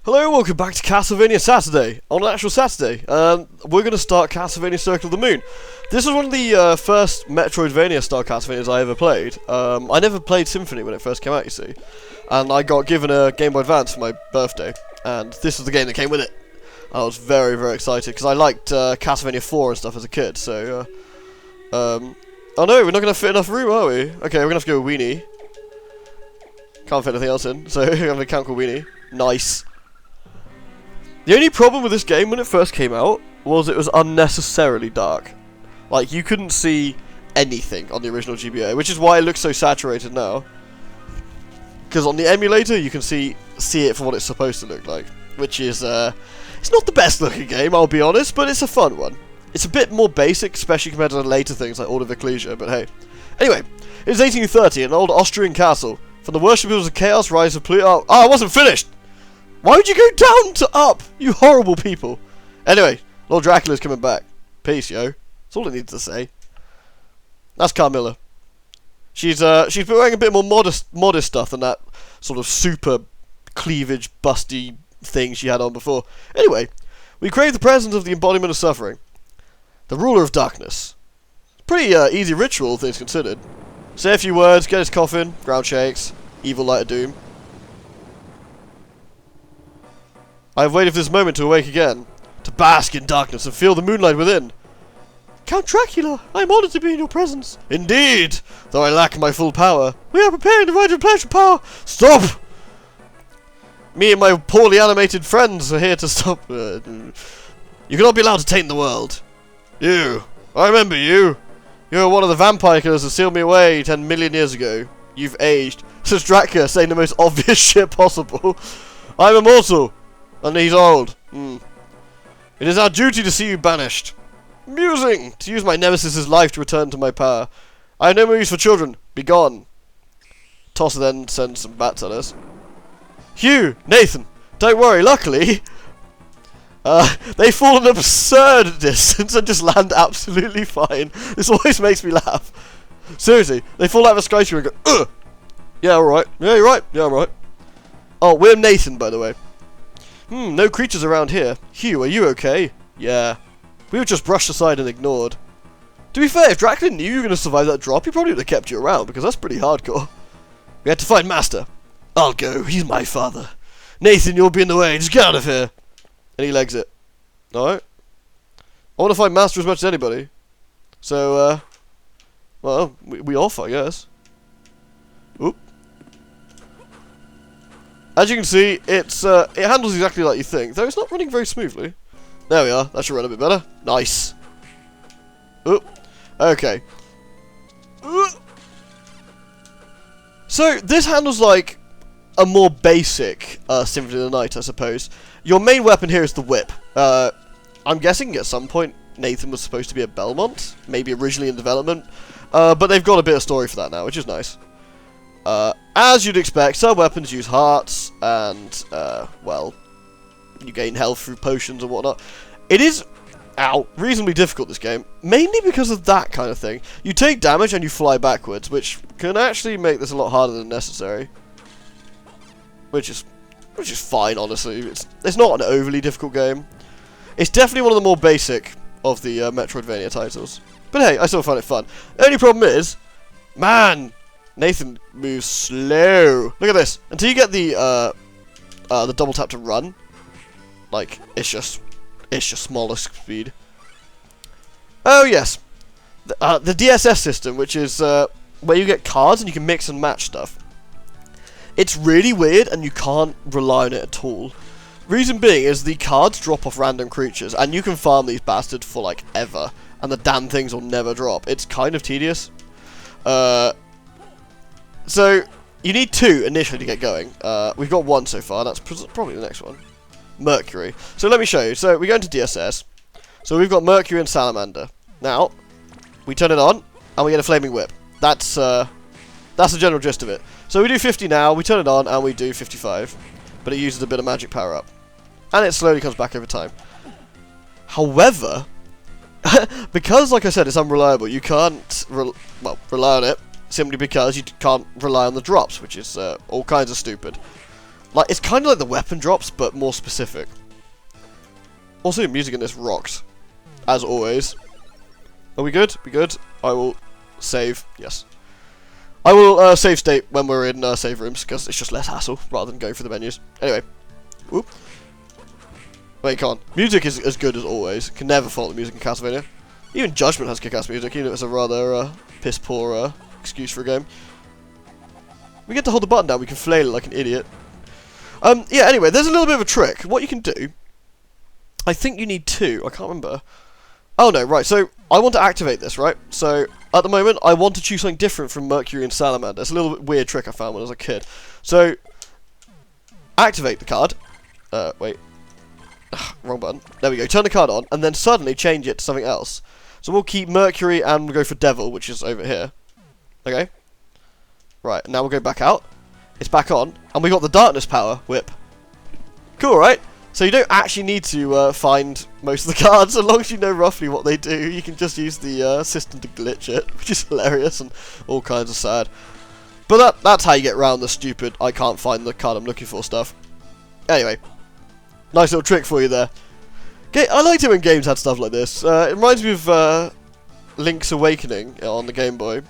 Hello, welcome back to Castlevania Saturday. On an actual Saturday, we're going to start Castlevania Circle of the Moon. This was one of the first Metroidvania-style Castlevanias I ever played. I never played Symphony when it first came out, you see. And I got given a Game Boy Advance for my birthday. And this was the game that came with it. I was very, very excited, because I liked Castlevania 4 and stuff as a kid, so... oh no, we're not going to fit enough room, are we? Okay, we're going to have to go with Weenie. Can't fit anything else in, so we're going to count with Weenie. Nice. The only problem with this game when it first came out was it was unnecessarily dark. Like, you couldn't see anything on the original GBA, which is why it looks so saturated now. Because on the emulator, you can see it for what it's supposed to look like. Which is, it's not the best looking game, I'll be honest, but it's a fun one. It's a bit more basic, especially compared to the later things like Order of Ecclesia, but hey. Anyway, it was 1830 in an old Austrian castle. From the worshippers of chaos, rise of Pluto. Oh, I wasn't finished! Why would you go down to up? You horrible people. Anyway, Lord Dracula's coming back. Peace, yo. That's all it needs to say. That's Carmilla. She's been wearing a bit more modest stuff than that sort of super cleavage busty thing she had on before. Anyway, we crave the presence of the embodiment of suffering. The ruler of darkness. Pretty easy ritual, things considered. Say a few words, get his coffin, ground shakes, evil light of doom. I have waited for this moment to awake again, to bask in darkness and feel the moonlight within. Count Dracula, I am honoured to be in your presence. Indeed, though I lack my full power. We are preparing to ride replenish power. Stop! Me and my poorly animated friends are here to stop. You cannot be allowed to taint the world. You, I remember you. You were one of the vampire killers that sealed me away 10 million years ago. You've aged. Says Dracula, saying the most obvious shit possible. I'm immortal. And he's old. It is our duty to see you banished. Amusing! To use my nemesis' life to return to my power. I have no more use for children. Be gone. Tosser then sends some bats at us. Hugh! Nathan! Don't worry, luckily... they fall an absurd distance and just land absolutely fine. This always makes me laugh. Seriously, they fall out of a skyscraper and go, ugh! Yeah, alright. Yeah, you're right. Yeah, I'm right. Oh, we're Nathan, by the way. No creatures around here. Hugh, are you okay? Yeah. We were just brushed aside and ignored. To be fair, if Dracula knew you were going to survive that drop, he probably would have kept you around, because that's pretty hardcore. We had to find Master. I'll go, he's my father. Nathan, you'll be in the way, just get out of here. And he legs it. Alright. I want to find Master as much as anybody. So, well, we off, I guess. Oop. As you can see, it handles exactly like you think, though it's not running very smoothly. There we are. That should run a bit better. Nice. Oop. Okay. So, this handles like a more basic Symphony of the Night, I suppose. Your main weapon here is the whip. I'm guessing at some point Nathan was supposed to be a Belmont, maybe originally in development, but they've got a bit of story for that now, which is nice. As you'd expect, some weapons use hearts, and, well, you gain health through potions and whatnot. It is, reasonably difficult, this game, mainly because of that kind of thing. You take damage and you fly backwards, which can actually make this a lot harder than necessary. Which is fine, honestly. It's not an overly difficult game. It's definitely one of the more basic of the Metroidvania titles. But hey, I still find it fun. The only problem is, man, Nathan moves slow. Look at this. Until you get the double tap to run, like it's just smaller speed. Oh yes, the DSS system, which is where you get cards and you can mix and match stuff. It's really weird, and you can't rely on it at all. Reason being is the cards drop off random creatures, and you can farm these bastards for like ever, and the damn things will never drop. It's kind of tedious. So, you need 2 initially to get going. We've got 1 so far, that's probably the next one. Mercury. So let me show you. So we go into DSS. So we've got Mercury and Salamander. Now, we turn it on, and we get a Flaming Whip. That's the general gist of it. So we do 50 now, we turn it on, and we do 55. But it uses a bit of magic power up. And it slowly comes back over time. However, because, like I said, it's unreliable, you can't rely on it. Simply because you can't rely on the drops, which is all kinds of stupid. Like, it's kind of like the weapon drops, but more specific. Also, music in this rocks. As always. Are we good? We good? I will save. Yes. I will save state when we're in save rooms, because it's just less hassle, rather than going through the menus. Anyway. Whoop. Wait, can't. Music is as good as always. Can never fault the music in Castlevania. Even Judgment has kick-ass music, even if it's a rather piss-poor excuse for a game. We get to hold the button down, we can flail it like an idiot. Yeah, anyway, there's a little bit of a trick. What you can do, I think you need two, I can't remember. Oh no, right, so I want to activate this, right? So, at the moment, I want to choose something different from Mercury and Salamander. It's a little bit weird trick I found when I was a kid. So, activate the card. Wait. Ugh, wrong button. There we go, turn the card on, and then suddenly change it to something else. So we'll keep Mercury and we'll go for Devil, which is over here. Okay? Right, now we'll go back out. It's back on, and we got the Darkness Power whip. Cool, right? So you don't actually need to find most of the cards, as long as you know roughly what they do. You can just use the system to glitch it, which is hilarious and all kinds of sad. But that's how you get around the stupid, I can't find the card I'm looking for stuff. Anyway, nice little trick for you there. I liked it when games had stuff like this. It reminds me of Link's Awakening on the Game Boy.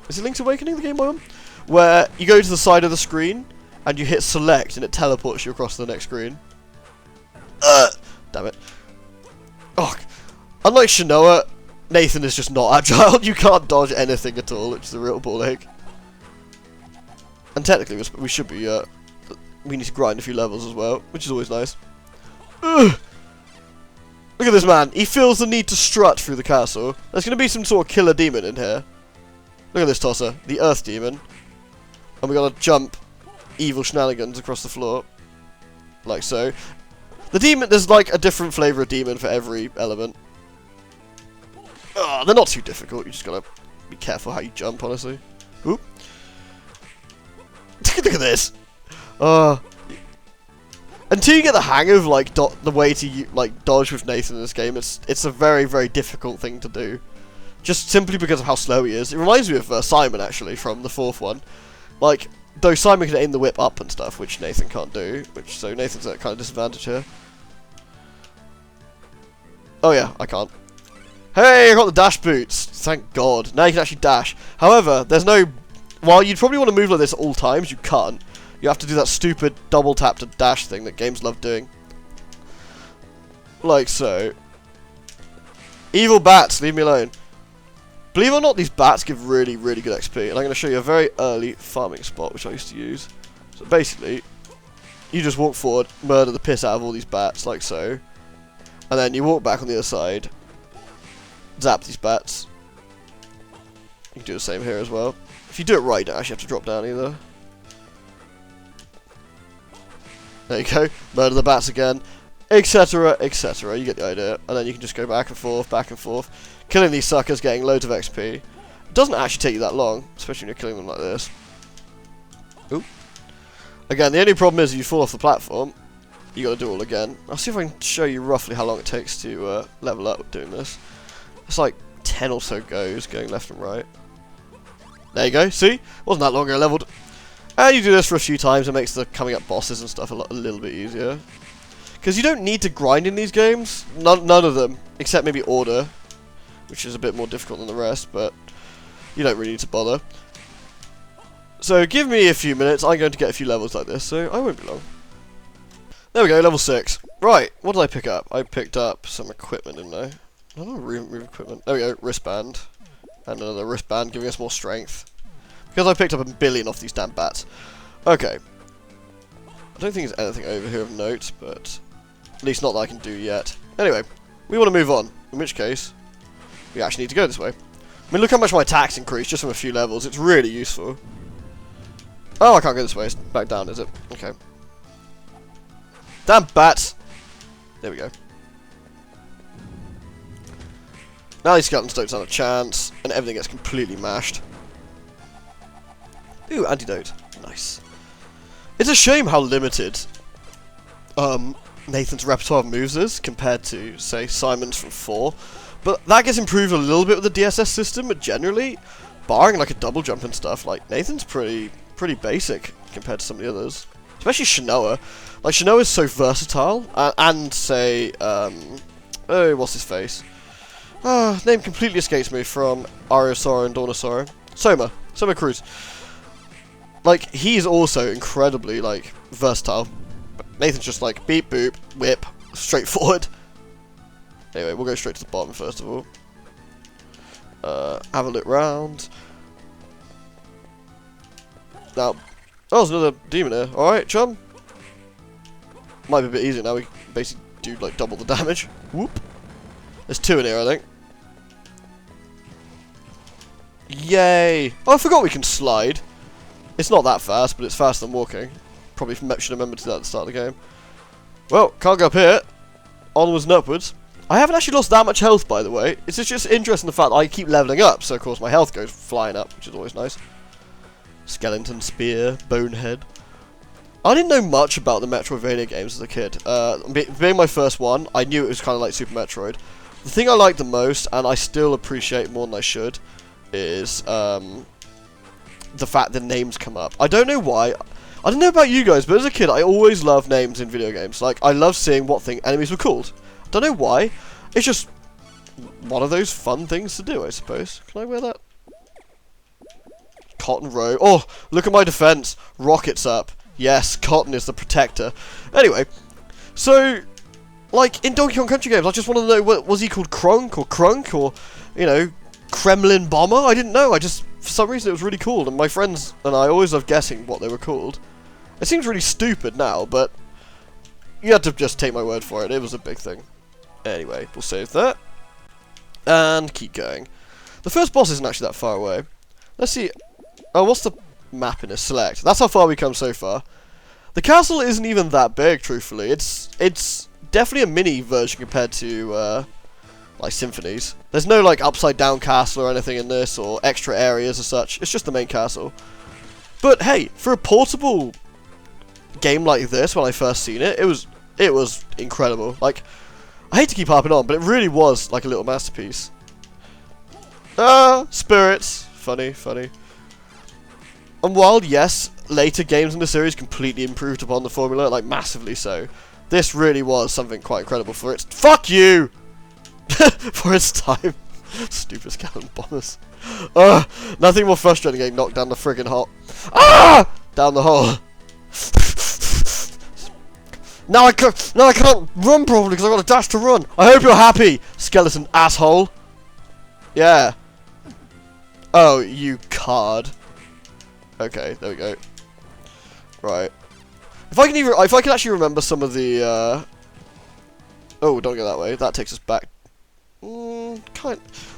Is it Link's Awakening, the Game Boy one? Where you go to the side of the screen, and you hit select, and it teleports you across to the next screen. Damn it. Oh, unlike Shinoa, Nathan is just not agile. You can't dodge anything at all, which is a real ball ache. And technically, we should be, we need to grind a few levels as well, which is always nice. Ugh. Look at this man. He feels the need to strut through the castle. There's going to be some sort of killer demon in here. Look at this tosser. The Earth Demon. And we got to jump evil shenanigans across the floor. Like so. The demon, there's like a different flavour of demon for every element. Oh, they're not too difficult. You just got to be careful how you jump, honestly. Oop. Look at this. Until you get the hang of like the way to like dodge with Nathan in this game, it's a very, very difficult thing to do. Just simply because of how slow he is. It reminds me of Simon actually from the fourth one. Like, though Simon can aim the whip up and stuff, which Nathan can't do, so Nathan's at a kind of disadvantage here. Oh yeah, I can't. Hey, I got the dash boots. Thank God. Now you can actually dash. However, there's no. While you'd probably want to move like this at all times, you can't. You have to do that stupid double tap to dash thing that games love doing. Like so. Evil bats, leave me alone. Believe it or not, these bats give really, really good XP. And I'm going to show you a very early farming spot, which I used to use. So basically, you just walk forward, murder the piss out of all these bats, like so. And then you walk back on the other side, zap these bats. You can do the same here as well. If you do it right, you don't actually have to drop down either. There you go, murder the bats again, etc, etc, you get the idea. And then you can just go back and forth, killing these suckers, getting loads of XP. It doesn't actually take you that long, especially when you're killing them like this. Oop. Again, the only problem is if you fall off the platform, you gotta do it all again. I'll see if I can show you roughly how long it takes to level up with doing this. It's like 10 or so goes, going left and right. There you go, see? Wasn't that long ago leveled. And you do this for a few times, it makes the coming up bosses and stuff a little bit easier. Because you don't need to grind in these games. None of them. Except maybe Order. Which is a bit more difficult than the rest, but you don't really need to bother. So give me a few minutes, I'm going to get a few levels like this, so I won't be long. There we go, level 6. Right, what did I pick up? I picked up some equipment, didn't I? I don't know, remove equipment. There we go, wristband. And another wristband giving us more strength. Because I picked up a billion off these damn bats. Okay. I don't think there's anything over here of note, but at least not that I can do yet. Anyway, we want to move on. In which case, we actually need to go this way. I mean, look how much my attacks increased just from a few levels. It's really useful. Oh, I can't go this way. It's back down, is it? Okay. Damn bats! There we go. Now these skeletons don't stand a chance, and everything gets completely mashed. Ooh, antidote. Nice. It's a shame how limited Nathan's repertoire of moves is compared to, say, Simon's from 4. But that gets improved a little bit with the DSS system, but generally, barring like a double jump and stuff, like Nathan's pretty basic compared to some of the others. Especially Shinoa. Like, Shinoa is so versatile. And say, oh, what's his face? Name completely escapes me from Aria of Sorrow and Dawn of Sorrow. Soma Cruz. Like, he's also incredibly, like, versatile. Nathan's just like, beep, boop, whip, straightforward. Anyway, we'll go straight to the bottom first of all. Have a look round. Now, oh, there's another demon here. Alright, chum. Might be a bit easier now. We basically do, like, double the damage. Whoop. There's 2 in here, I think. Yay! Oh, I forgot we can slide. It's not that fast, but it's faster than walking. Probably should have remembered to do that at the start of the game. Well, can't go up here. Onwards and upwards. I haven't actually lost that much health, by the way. It's just interesting the fact that I keep leveling up, so of course my health goes flying up, which is always nice. Skeleton Spear, Bonehead. I didn't know much about the Metroidvania games as a kid. Being my first one, I knew it was kind of like Super Metroid. The thing I like the most, and I still appreciate more than I should, is the fact that names come up. I don't know why. I don't know about you guys, but as a kid, I always loved names in video games. Like, I love seeing what enemies were called. I don't know why. It's just one of those fun things to do, I suppose. Can I wear that? Cotton robe. Oh, look at my defense. Rockets up. Yes, Cotton is the protector. Anyway, so, like, in Donkey Kong Country games, I just want to know, was he called Krunk or Crunk or, you know, Kremlin Bomber? I didn't know. For some reason, it was really cool, and my friends and I always loved guessing what they were called. It seems really stupid now, but you had to just take my word for it. It was a big thing. Anyway, we'll save that. And keep going. The first boss isn't actually that far away. Let's see. Oh, what's the map in this? Select. That's how far we come so far. The castle isn't even that big, truthfully. It's definitely a mini version compared to, like, Symphonies. There's no, like, upside-down castle or anything in this, or extra areas as such. It's just the main castle. But, hey, for a portable game like this, when I first seen it, it was incredible. Like, I hate to keep harping on, but it really was like a little masterpiece. Spirits. Funny. And while, yes, later games in the series completely improved upon the formula, like massively so, this really was something quite incredible for its— fuck you! For its time. Stupid skeleton bombers. Nothing more frustrating than getting knocked down the friggin' hole. Down the hole. Now I can't run properly because I've got a dash to run. I hope you're happy, skeleton asshole. Yeah. Oh, you card. Okay, there we go. Right. If I can actually remember some of the oh, don't go that way. That takes us back.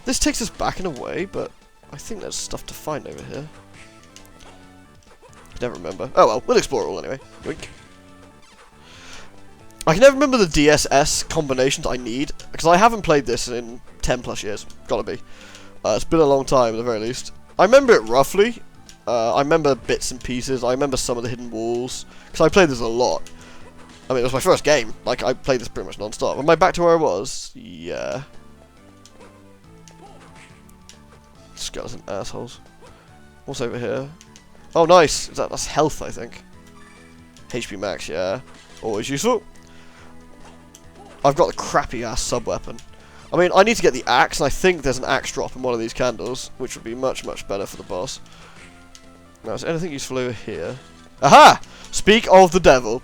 This takes us back in a way, but I think there's stuff to find over here. Never remember. Oh well, we'll explore it all anyway. Yoink. I can never remember the DSS combinations I need, because I haven't played this in 10 plus years. Gotta be. It's been a long time, at the very least. I remember it roughly. I remember bits and pieces. I remember some of the hidden walls, because I played this a lot. I mean, it was my first game. Like, I played this pretty much non-stop. Am I back to where I was? Yeah. Skeleton assholes. What's over here? Oh, nice. That's health, I think. HP max, yeah. Always useful. I've got the crappy-ass sub-weapon. I mean, I need to get the axe, and I think there's an axe drop in one of these candles, which would be much, much better for the boss. Now, is there anything useful over here? Aha! Speak of the devil.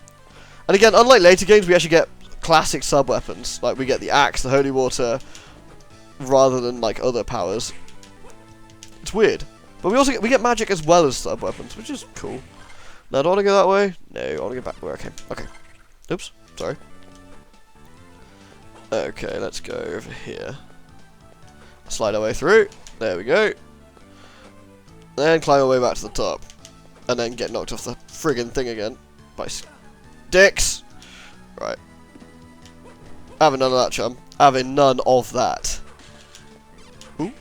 And again, unlike later games, we actually get classic sub-weapons. Like, we get the axe, the holy water, rather than, like, other powers. It's weird. But we get magic as well as sub-weapons, which is cool. Now, do I want to go that way? No, I want to go back where I came. Okay. Oops. Sorry. Okay, let's go over here. Slide our way through. There we go. Then climb our way back to the top. And then get knocked off the friggin' thing again. By dicks! Right. Having none of that, chum. Having none of that. Ooh.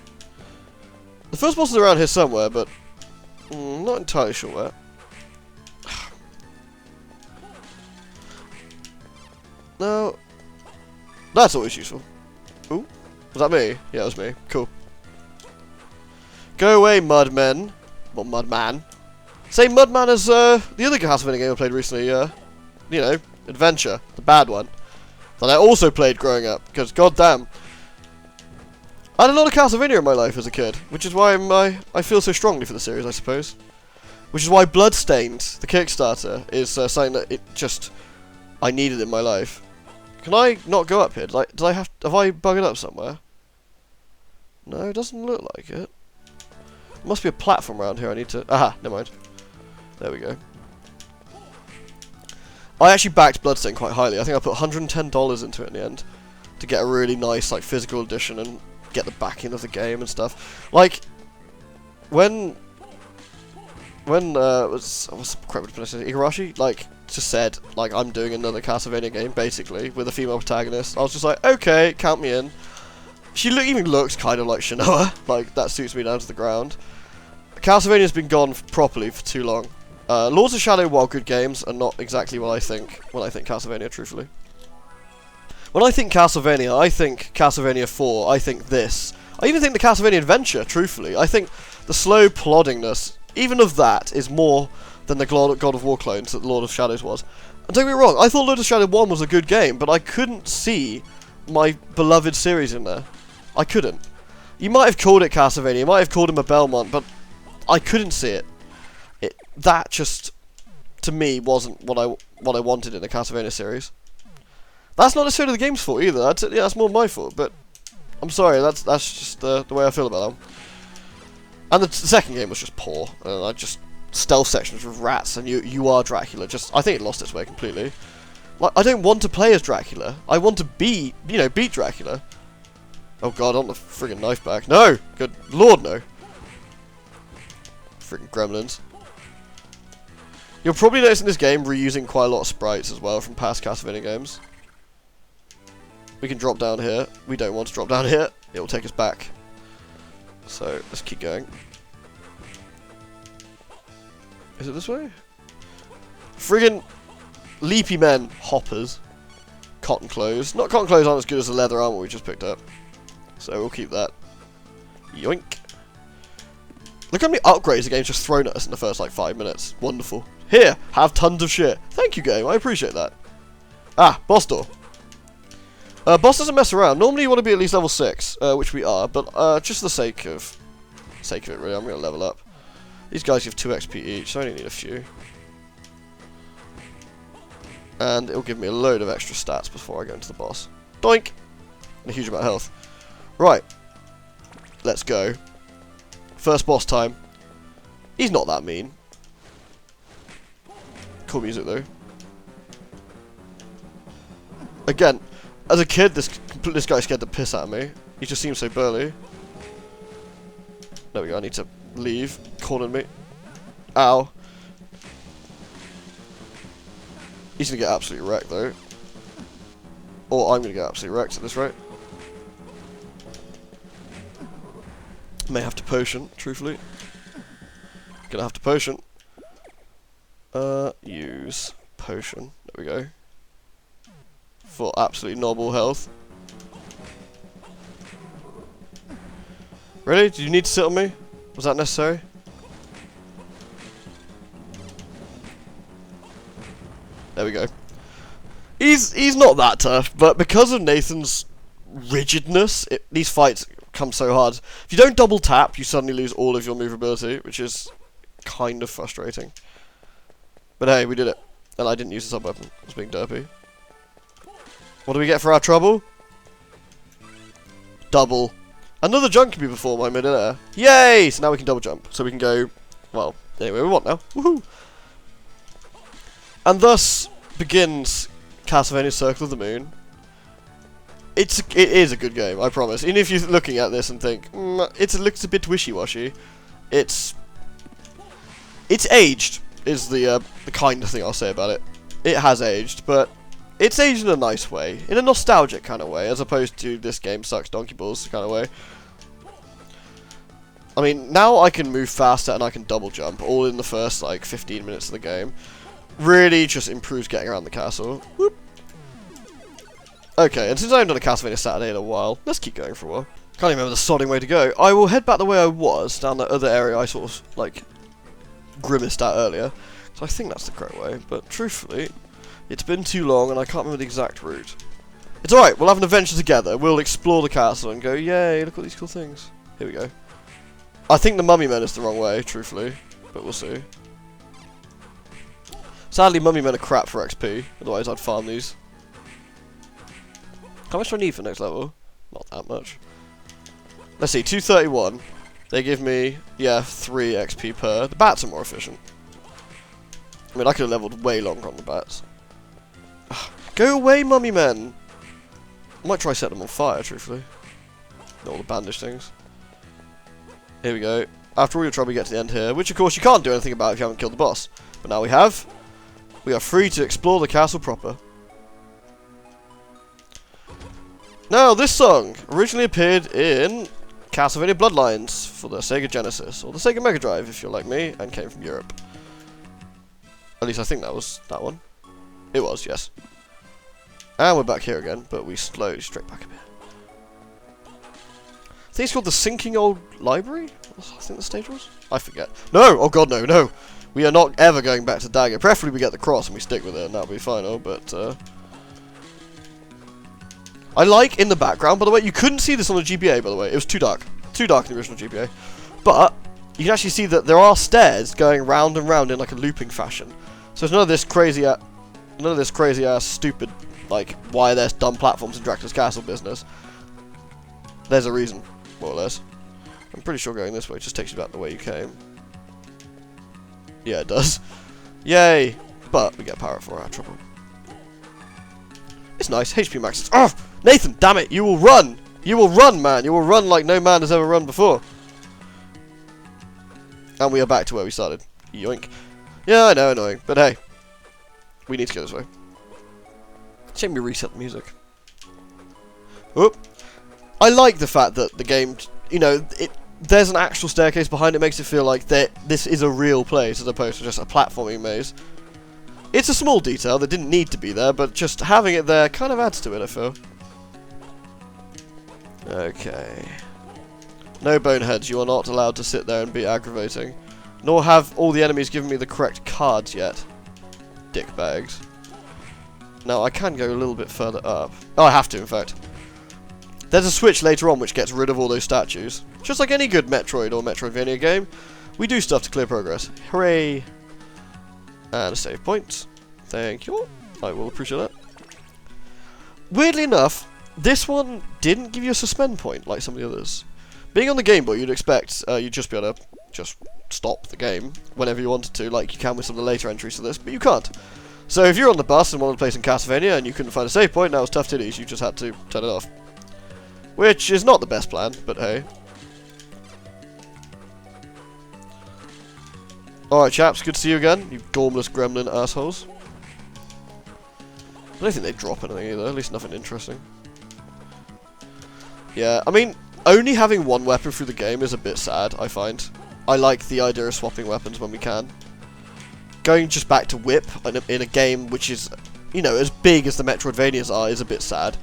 The first boss is around here somewhere, but not entirely sure where. No. That's always useful. Ooh. Was that me? Yeah, it was me. Cool. Go away, mudmen. Well, mudman. Same Mudman as the other Castlevania game I played recently, you know, Adventure, the bad one. That I also played growing up, because goddamn. I had a lot of Castlevania in my life as a kid, which is why I feel so strongly for the series, I suppose. Which is why Bloodstained, the Kickstarter, is something that I needed in my life. Can I not go up here? Have I buggered up somewhere? No, it doesn't look like it. There must be a platform around here I need to... Aha, never mind. There we go. I actually backed Bloodstained quite highly. I think I put $110 into it in the end. To get a really nice, like, physical edition and get the backing of the game and stuff. Like, what's the correct pronunciation? Igarashi, like, just said, like, I'm doing another Castlevania game, basically, with a female protagonist. I was just like, okay, count me in. She even looks kind of like Shinoa, like, that suits me down to the ground. Castlevania's been gone properly for too long. Lords of Shadow, while good games, are not exactly what I think when I think Castlevania, truthfully. When I think Castlevania 4, I think this. I even think the Castlevania Adventure, truthfully. I think the slow ploddingness, even of that, is more than the God of War clones that Lord of Shadows was. And don't get me wrong, I thought Lord of Shadow 1 was a good game, but I couldn't see my beloved series in there. I couldn't. You might have called it Castlevania, you might have called him a Belmont, but I couldn't see it. That just, to me, wasn't what I wanted in a Castlevania series. That's not necessarily the game's fault either. That's more my fault. But I'm sorry. That's just the way I feel about them. And the second game was just poor. And I just stealth sections with rats, and you are Dracula. I think it lost its way completely. Like, I don't want to play as Dracula. I want to beat Dracula. Oh god, I want the friggin' knife back. No! Good lord, no. Friggin' gremlins. You'll probably notice in this game reusing quite a lot of sprites as well from past Castlevania games. We can drop down here. We don't want to drop down here. It will take us back. So, let's keep going. Is it this way? Friggin' leapy men. Hoppers. Cotton clothes. Not cotton clothes aren't as good as the leather armor we just picked up. So, we'll keep that. Yoink. Look how many upgrades the game's just thrown at us in the first, like, 5 minutes. Wonderful. Here, have tons of shit. Thank you, game. I appreciate that. Ah, boss door. Boss doesn't mess around. Normally you want to be at least level 6, which we are, but just for the sake of it, really, I'm going to level up. These guys give 2 XP each, so I only need a few. And it'll give me a load of extra stats before I go into the boss. Doink! And a huge amount of health. Right. Let's go. First boss time. He's not that mean. Cool music, though. Again, as a kid, this guy scared the piss out of me. He just seems so burly. There we go, I need to leave. Cornered me. Ow. He's gonna get absolutely wrecked, though. Or I'm gonna get absolutely wrecked at this rate. May have to potion, truthfully. Gonna have to potion. Use potion. There we go. For absolutely noble health. Really? Did you need to sit on me? Was that necessary? There we go. He's not that tough, but because of Nathan's rigidness, these fights come so hard. If you don't double tap, you suddenly lose all of your movability, which is kind of frustrating. But hey, we did it. And I didn't use the sub-weapon. I was being derpy. What do we get for our trouble? Double. Another jump can be performed by midair. Yay! So now we can double jump. So we can go, well, anywhere we want now. Woohoo! And thus begins Castlevania Circle of the Moon. It is a good game, I promise. Even if you're looking at this and think, it looks a bit wishy-washy, it's aged, is the kind of thing I'll say about it. It has aged, but it's aged in a nice way, in a nostalgic kind of way, as opposed to this game sucks donkey balls kind of way. I mean, now I can move faster and I can double jump, all in the first, like, 15 minutes of the game. Really just improves getting around the castle. Whoop. Okay, and since I haven't done a Castlevania Saturday in a while, let's keep going for a while. Can't even remember the sodding way to go. I will head back the way I was, down that other area I sort of, like, grimaced at earlier. So I think that's the correct way, but truthfully, it's been too long and I can't remember the exact route. It's alright, we'll have an adventure together. We'll explore the castle and go, yay, look at these cool things. Here we go. I think the mummy men is the wrong way, truthfully, but we'll see. Sadly, mummy men are crap for XP, otherwise I'd farm these. How much do I need for next level? Not that much. Let's see, 231. They give me, yeah, 3 XP per. The bats are more efficient. I mean, I could have leveled way longer on the bats. Ugh. Go away, mummy men! I might try set them on fire, truthfully. All the bandage things. Here we go. After all your trouble, you get to the end here, which of course you can't do anything about if you haven't killed the boss. But now we have. We are free to explore the castle proper. Now, this song originally appeared in Castlevania Bloodlines for the Sega Genesis, or the Sega Mega Drive if you're like me, and came from Europe. At least I think that was that one. It was, yes. And we're back here again, but we slowed straight back a bit. I think it's called the Sinking Old Library? I think the stage was? I forget. No! Oh god, no, no! We are not ever going back to Dagger. Preferably we get the cross and we stick with it, and that'll be final, but, I like, in the background, by the way, you couldn't see this on the GBA, by the way. It was too dark. Too dark in the original GBA. But, you can actually see that there are stairs going round and round in, like, a looping fashion. So it's none of this crazy ass, stupid, like, why are there dumb platforms in Dracula's Castle business. There's a reason, more or less. I'm pretty sure going this way just takes you back the way you came. Yeah, it does. Yay! But we get power for our trouble. It's nice. HP maxes. Oh! Nathan, damn it! You will run! You will run, man! You will run like no man has ever run before. And we are back to where we started. Yoink. Yeah, I know, annoying. But hey. We need to go this way. Shame we reset the music. Whoop. I like the fact that the game, you know, there's an actual staircase behind it. Makes it feel like this is a real place as opposed to just a platforming maze. It's a small detail that didn't need to be there, but just having it there kind of adds to it, I feel. Okay. No boneheads, you are not allowed to sit there and be aggravating. Nor have all the enemies given me the correct cards yet. Dickbags. Now, I can go a little bit further up. Oh, I have to, in fact. There's a switch later on which gets rid of all those statues. Just like any good Metroid or Metroidvania game, we do stuff to clear progress. Hooray! And a save point. Thank you. I will appreciate that. Weirdly enough, this one didn't give you a suspend point like some of the others. Being on the Game Boy, you'd expect you'd just be able to just stop the game whenever you wanted to, like you can with some of the later entries to this, but you can't. So if you're on the bus and wanted to play some Castlevania and you couldn't find a save point, now it's tough titties, you just had to turn it off. Which is not the best plan, but hey. Alright chaps, good to see you again, you gormless gremlin assholes. I don't think they drop anything either, at least nothing interesting. Yeah, I mean, only having one weapon through the game is a bit sad, I find. I like the idea of swapping weapons when we can. Going just back to whip in a game which is, you know, as big as the Metroidvanias are is a bit sad.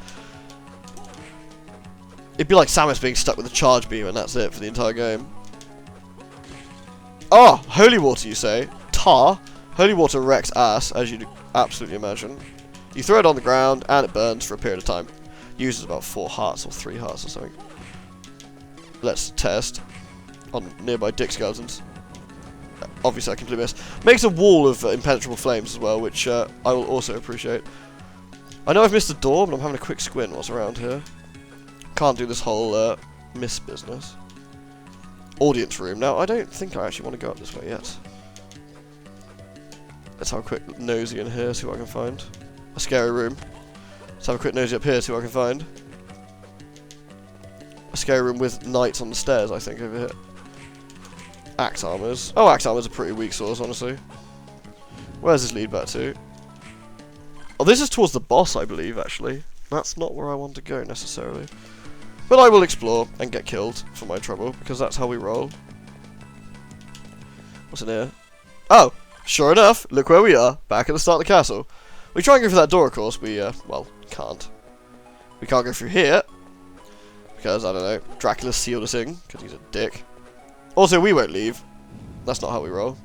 It'd be like Samus being stuck with a charge beam and that's it for the entire game. Oh, holy water you say. Tar. Holy water wrecks ass, as you'd absolutely imagine. You throw it on the ground and it burns for a period of time. Uses about 4 hearts or 3 hearts or something. Let's test on nearby dick skeletons. Obviously I completely missed. Makes a wall of impenetrable flames as well, which I will also appreciate. I know I've missed a door, but I'm having a quick squint what's around here. Can't do this whole miss business. Audience room. Now, I don't think I actually want to go up this way yet. Let's have a quick nosy in here, see what I can find. A scary room. Let's have a quick nosy up here, see what I can find. A scary room with knights on the stairs, I think, over here. Axe armors. Oh, axe armors are pretty weak source, honestly. Where's this lead back to? Oh, this is towards the boss, I believe, actually. That's not where I want to go, necessarily. But I will explore and get killed for my trouble, because that's how we roll. What's in here? Oh, sure enough, look where we are, back at the start of the castle. We try and go through that door, of course, we, well, can't. We can't go through here, because, I don't know, Dracula sealed us in, because he's a dick. Also, we won't leave. That's not how we roll.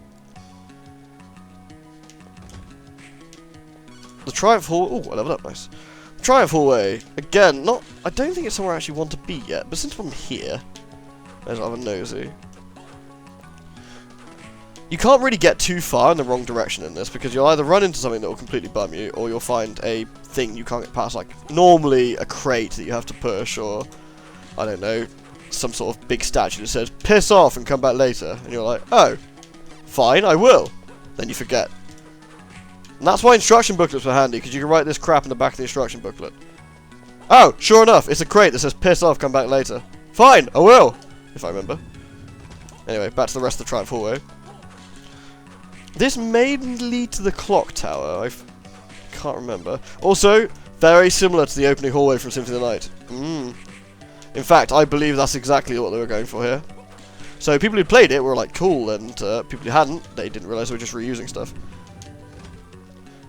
Triumph Hall. Oh, I leveled up, nice. Triumph Hallway. Again, not. I don't think it's somewhere I actually want to be yet, but since I'm here, there's rather nosy. You can't really get too far in the wrong direction in this, because you'll either run into something that will completely bum you, or you'll find a thing you can't get past, like normally a crate that you have to push, or I don't know, some sort of big statue that says piss off and come back later, and you're like, oh, fine, I will. Then you forget. And that's why instruction booklets are handy, because you can write this crap in the back of the instruction booklet. Oh, sure enough, it's a crate that says piss off, come back later. Fine, I will, if I remember. Anyway, back to the rest of the Triumph Hallway. This may lead to the clock tower, I can't remember. Also, very similar to the opening hallway from Symphony of the Night. In fact, I believe that's exactly what they were going for here. So people who played it were like, cool, and people who hadn't, they didn't realise they were just reusing stuff.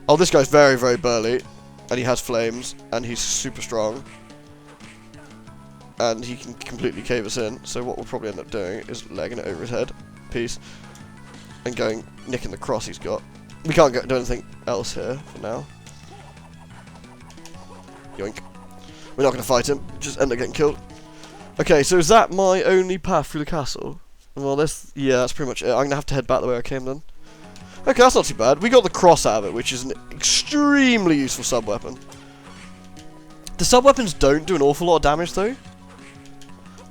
Oh, this guy's very, very burly, and he has flames, and he's super strong. And he can completely cave us in, so what we'll probably end up doing is legging it over his head. Peace. And going, nicking the cross he's got. We can't do anything else here for now. Yoink. We're not going to fight him, just end up getting killed. Okay, so is that my only path through the castle? Well, yeah, that's pretty much it. I'm going to have to head back the way I came then. Okay, that's not too bad. We got the cross out of it, which is an extremely useful sub-weapon. The sub-weapons don't do an awful lot of damage, though.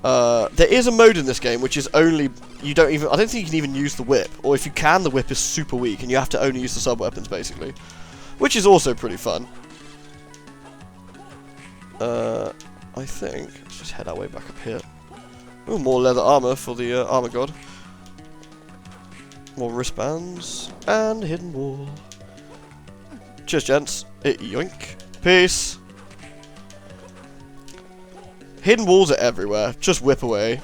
There is a mode in this game which is only, I don't think you can even use the whip, or if you can, the whip is super weak and you have to only use the sub-weapons basically, which is also pretty fun. I think, let's just head our way back up here. Ooh, more leather armor for the armor god. More wristbands, and hidden wall. Cheers, gents. Yoink. Peace. Hidden walls are everywhere. Just whip away.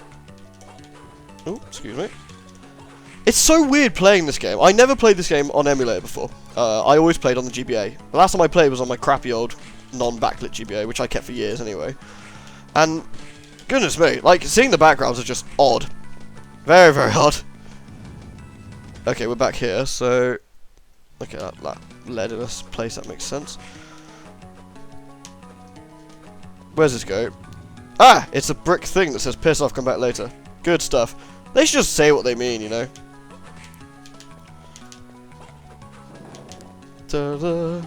Oh, excuse me. It's so weird playing this game. I never played this game on emulator before. I always played on the GBA. The last time I played was on my crappy old non-backlit GBA, which I kept for years anyway. And, goodness me, like, seeing the backgrounds are just odd. Very, very odd. Okay, we're back here, so... Okay, that led in this place, that makes sense. Where's this go? Ah! It's a brick thing that says piss off, come back later. Good stuff. They should just say what they mean, you know. Ta-da.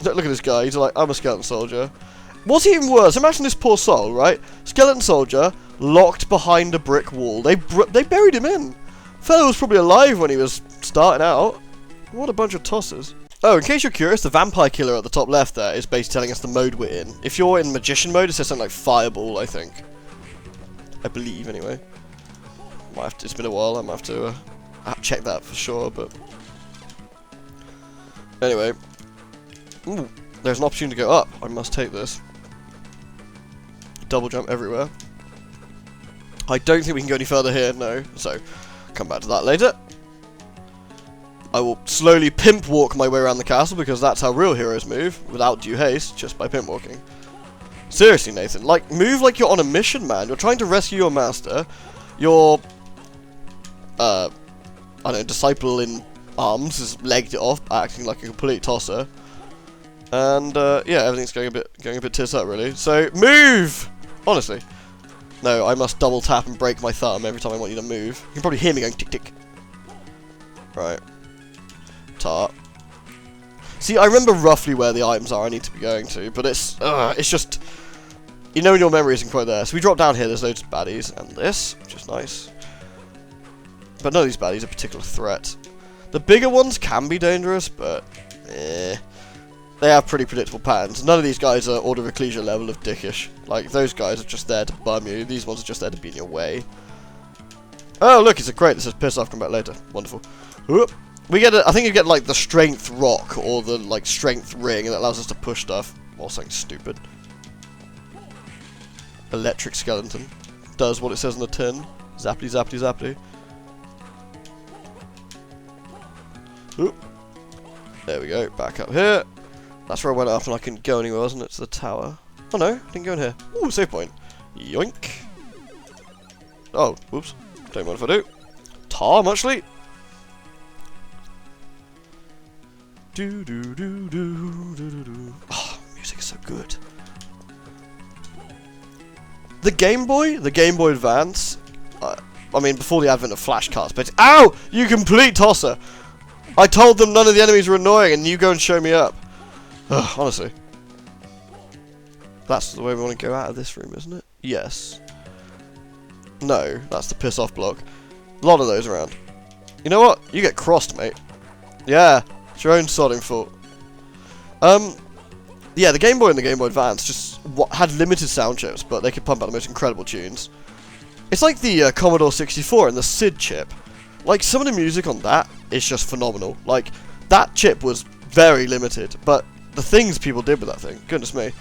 Look at this guy, he's like, I'm a skeleton soldier. What's even worse, imagine this poor soul, right? Skeleton soldier, locked behind a brick wall. They buried him in. Fellow was probably alive when he was starting out. What a bunch of tossers. Oh, in case you're curious, the vampire killer at the top left there is basically telling us the mode we're in. If you're in magician mode, it says something like fireball, I think. I believe, anyway. It's been a while, I might have to check that for sure, but... Anyway. Ooh, there's an opportunity to go up. I must take this. Double jump everywhere. I don't think we can go any further here, no. So, come back to that later. I will slowly pimp walk my way around the castle because that's how real heroes move, without due haste, just by pimp walking. Seriously, Nathan, like, move like you're on a mission, man. You're trying to rescue your master. Your, I don't know, disciple in arms has legged it off, acting like a complete tosser. And, yeah, everything's going a bit tits up, really. So, move! Honestly. No, I must double tap and break my thumb every time I want you to move. You can probably hear me going tick-tick. Right. Tart. See, I remember roughly where the items are I need to be going to, but it's just... You know when your memory isn't quite there. So we drop down here, there's loads of baddies, and this, which is nice. But none of these baddies are a particular threat. The bigger ones can be dangerous, but... They have pretty predictable patterns. None of these guys are Order of Ecclesia level of dickish. Like, those guys are just there to bum you. These ones are just there to be in your way. Oh, look, it's a crate that says piss off, come back later. Wonderful. Whoop. We get I think you get, like, the strength rock, or the, like, strength ring, and that allows us to push stuff. Or something stupid. Electric skeleton. Does what it says on the tin. Zappity, zappity, zappity. Oop. There we go, back up here. That's where I went up and I couldn't go anywhere, wasn't it? To the tower. Oh no, I didn't go in here. Ooh, save point. Yoink. Oh, whoops. Don't mind if I do. Tar, muchly. Do do do do do do do. Oh, music is so good. The Game Boy Advance. I mean, before the advent of flash cards, but ow! You complete tosser! I told them none of the enemies were annoying, and you go and show me up. Ugh, honestly. That's the way we want to go out of this room, isn't it? Yes. No, that's the piss off block. A lot of those around. You know what? You get crossed, mate. Yeah, it's your own sodding fault. Yeah, the Game Boy and the Game Boy Advance just had limited sound chips, but they could pump out the most incredible tunes. It's like the Commodore 64 and the SID chip. Like, some of the music on that is just phenomenal. Like, that chip was very limited, but the things people did with that thing, goodness me.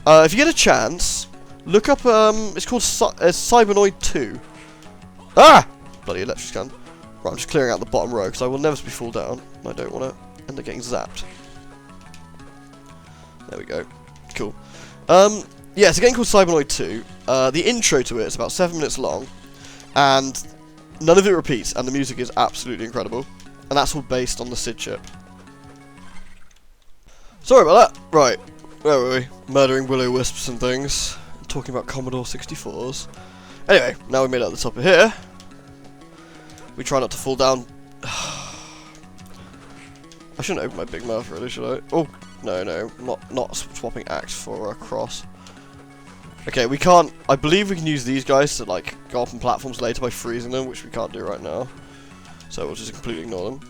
If you get a chance, look up, it's called Cybernoid 2. Ah! Bloody electric gun. Right, I'm just clearing out the bottom row, because I will never fall down. I don't want to end up getting zapped. There we go. Cool. Yeah, it's a game called Cybernoid 2. The intro to it is about 7 minutes long, and none of it repeats, and the music is absolutely incredible. And that's all based on the SID chip. Sorry about that. Right, where were we? Murdering will-o-wisps and things. Talking about Commodore 64s. Anyway, now we made it at the top of here. We try not to fall down. I shouldn't open my big mouth, really, should I? Oh, no, not swapping axe for a cross. Okay, we can't. I believe we can use these guys to like go up on platforms later by freezing them, which we can't do right now. So we'll just completely ignore them.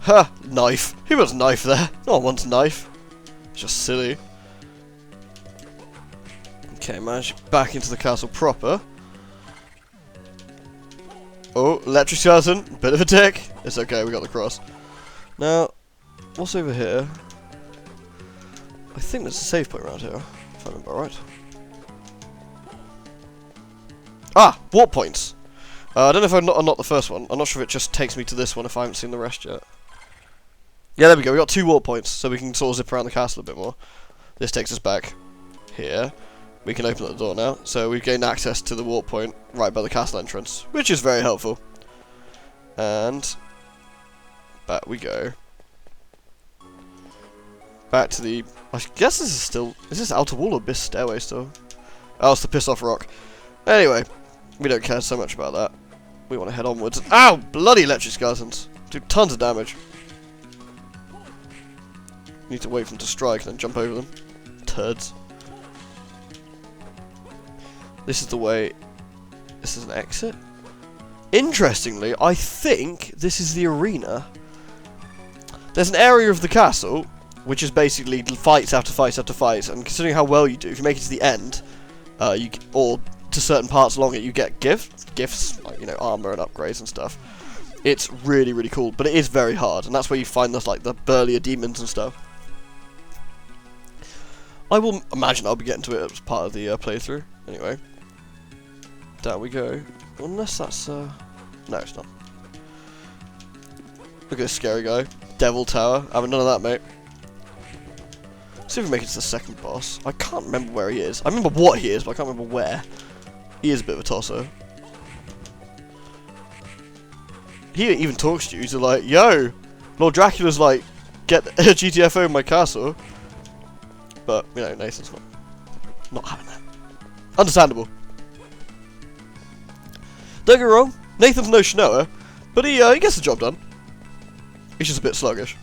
Ha! Knife. Who wants knife there? No one wants knife. It's just silly. Okay, manage back into the castle proper. Oh, electric skeleton. Bit of a dick. It's okay, we got the cross. Now, what's over here? I think there's a save point around here, if I remember right. Ah! Warp points! I don't know if I'm not the first one. I'm not sure if it just takes me to this one if I haven't seen the rest yet. Yeah, there we go. We got 2 warp points, so we can sort of zip around the castle a bit more. This takes us back here. We can open up the door now, so we've gained access to the warp point right by the castle entrance, which is very helpful. And back we go. Back to the... I guess this is still... Is this outer wall or this stairway still? Oh, it's the piss off rock. Anyway, we don't care so much about that. We want to head onwards. Ow! Bloody electric skeletons. Do tons of damage. Need to wait for them to strike and then jump over them. Turds. This is the way... This is an exit? Interestingly, I think this is the arena. There's an area of the castle which is basically fights after fights after fights, and considering how well you do, if you make it to the end, or to certain parts along it, you get gifts, like, you know, armor and upgrades and stuff. It's really, really cool, but it is very hard, and that's where you find the burlier demons and stuff. I will imagine I'll be getting to it as part of the playthrough. Anyway, down we go. Unless that's no, it's not. Look at this scary guy, Devil Tower. Having none of that, mate. See if we make it to the second boss. I can't remember where he is. I remember what he is, but I can't remember where. He is a bit of a tosser. He even talks to you. He's like, "Yo, Lord Dracula's like, get a GTFO in my castle." But you know, Nathan's not having that. Understandable. Don't get me wrong, Nathan's no Shnoa, but he gets the job done. He's just a bit sluggish.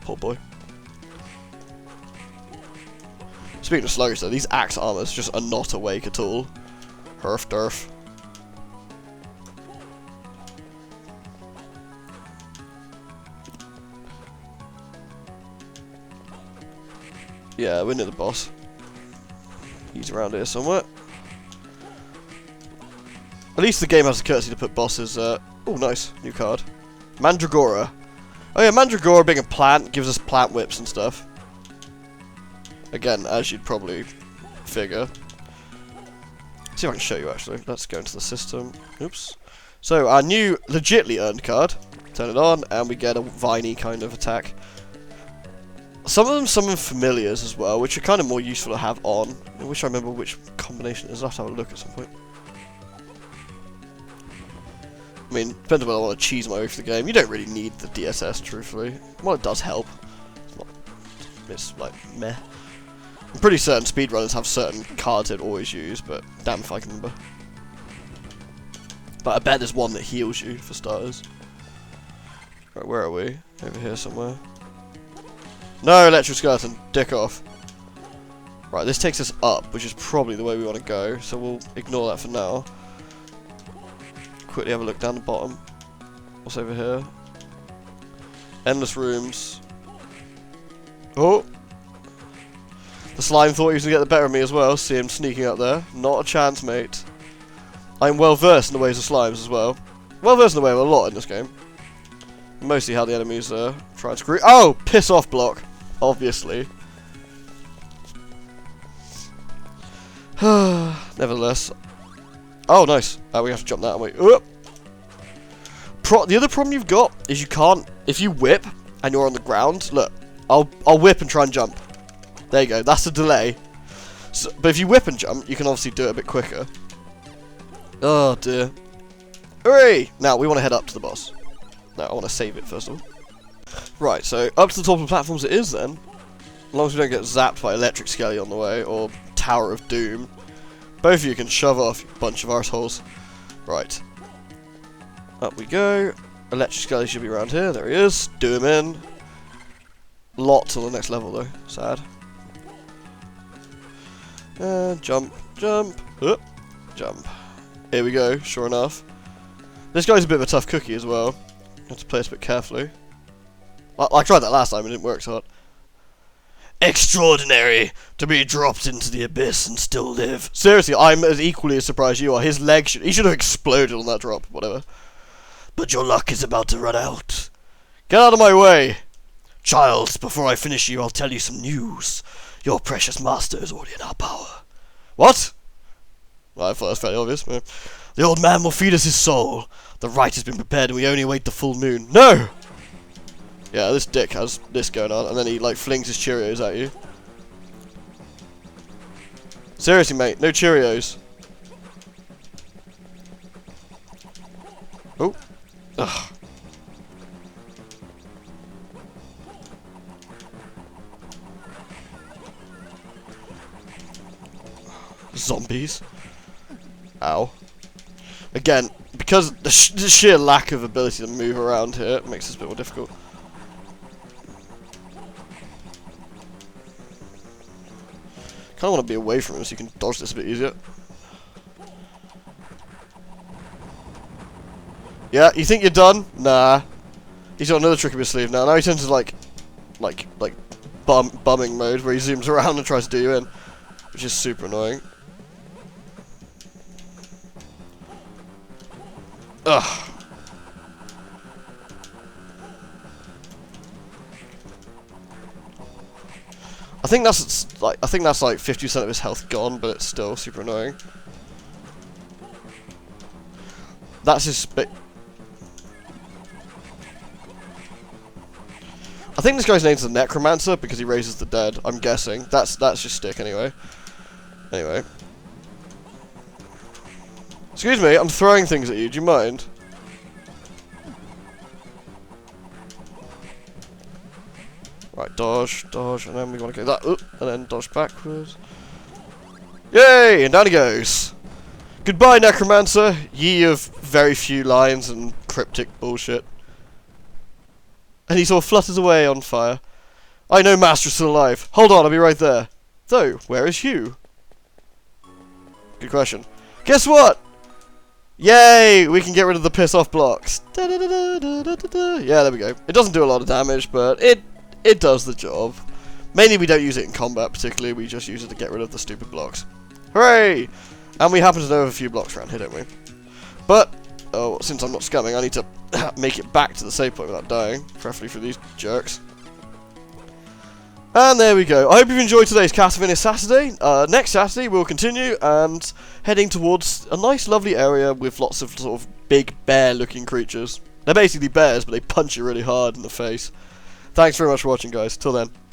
Poor boy. Speaking of sluggish though, these axe armors just are not awake at all. Herf derf. Yeah, we're near the boss. He's around here somewhere. At least the game has the courtesy to put bosses, oh nice, new card. Mandragora. Oh yeah, Mandragora being a plant gives us plant whips and stuff. Again, as you'd probably figure. See if I can show you actually. Let's go into the system. Oops. So our new legitly earned card. Turn it on and we get a viney kind of attack. Some of them summon familiars as well, which are kind of more useful to have on. I wish I remember which combination it is. I'll have to have a look at some point. I mean, depends on whether I want to cheese my way through the game. You don't really need the DSS, truthfully. Well, it does help. It's like, meh. I'm pretty certain speedrunners have certain cards they'd always use, but damn if I can remember. But I bet there's one that heals you, for starters. Right, where are we? Over here somewhere. No, electroskeleton. Dick off. Right, this takes us up, which is probably the way we want to go, so we'll ignore that for now. Quickly have a look down the bottom. What's over here? Endless rooms. Oh! The slime thought he was going to get the better of me as well. See him sneaking up there. Not a chance, mate. I'm well versed in the ways of slimes as well. Well versed in the way of a lot in this game. Mostly how the enemies try and screw. Oh! Piss off block. Obviously. Nevertheless. Oh, nice. We have to jump that way. The other problem you've got is you can't. If you whip and you're on the ground, look, I'll whip and try and jump. There you go. That's the delay. So, but if you whip and jump, you can obviously do it a bit quicker. Oh dear. Hooray! Now we want to head up to the boss. No, I want to save it first of all. Right. So up to the top of the platforms it is then. As long as we don't get zapped by Electric Skelly on the way or Tower of Doom. Both of you can shove off, you bunch of arseholes. Right. Up we go. Electric Skelly should be around here. There he is. Do him in. Lots on the next level though. Sad. Jump. Jump. Jump. Here we go. Sure enough. This guy's a bit of a tough cookie as well. Have to play this a bit carefully. I tried that last time. It didn't work so hard. Extraordinary to be dropped into the abyss and still live. Seriously, I'm as equally as surprised you are. His leg he should have exploded on that drop, whatever. But your luck is about to run out. Get out of my way. Child, before I finish you, I'll tell you some news. Your precious master is already in our power. What? Well, I thought that was fairly obvious. The old man will feed us his soul. The rite has been prepared and we only await the full moon. No! Yeah, this dick has this going on, and then he, like, flings his Cheerios at you. Seriously, mate, no Cheerios. Oh. Ugh. Zombies. Ow. Again, because the sheer lack of ability to move around here makes this a bit more difficult. Kind of want to be away from him so you can dodge this a bit easier. Yeah, you think you're done? Nah. He's got another trick up his sleeve now. Now he turns to like bumming mode where he zooms around and tries to do you in, which is super annoying. Ugh. I think that's like 50% of his health gone, but it's still super annoying. That's his bit. I think this guy's name's the Necromancer because he raises the dead. I'm guessing that's just stick anyway. Anyway. Excuse me, I'm throwing things at you. Do you mind? Right, dodge, and then we want to go that, and then dodge backwards. Yay! And down he goes. Goodbye, Necromancer, ye of very few lines and cryptic bullshit. And he sort of flutters away on fire. I know Master's still alive. Hold on, I'll be right there. Though, where is Hugh? Good question. Guess what? Yay! We can get rid of the piss off blocks. Yeah, there we go. It doesn't do a lot of damage, but it does the job. Mainly we don't use it in combat particularly, we just use it to get rid of the stupid blocks. Hooray! And we happen to know of a few blocks around here, don't we? But, since I'm not scumming, I need to make it back to the save point without dying. Preferably for these jerks. And there we go. I hope you've enjoyed today's Castlevania Saturday. Next Saturday we'll continue and heading towards a nice lovely area with lots of sort of big bear looking creatures. They're basically bears, but they punch you really hard in the face. Thanks very much for watching, guys. Till then.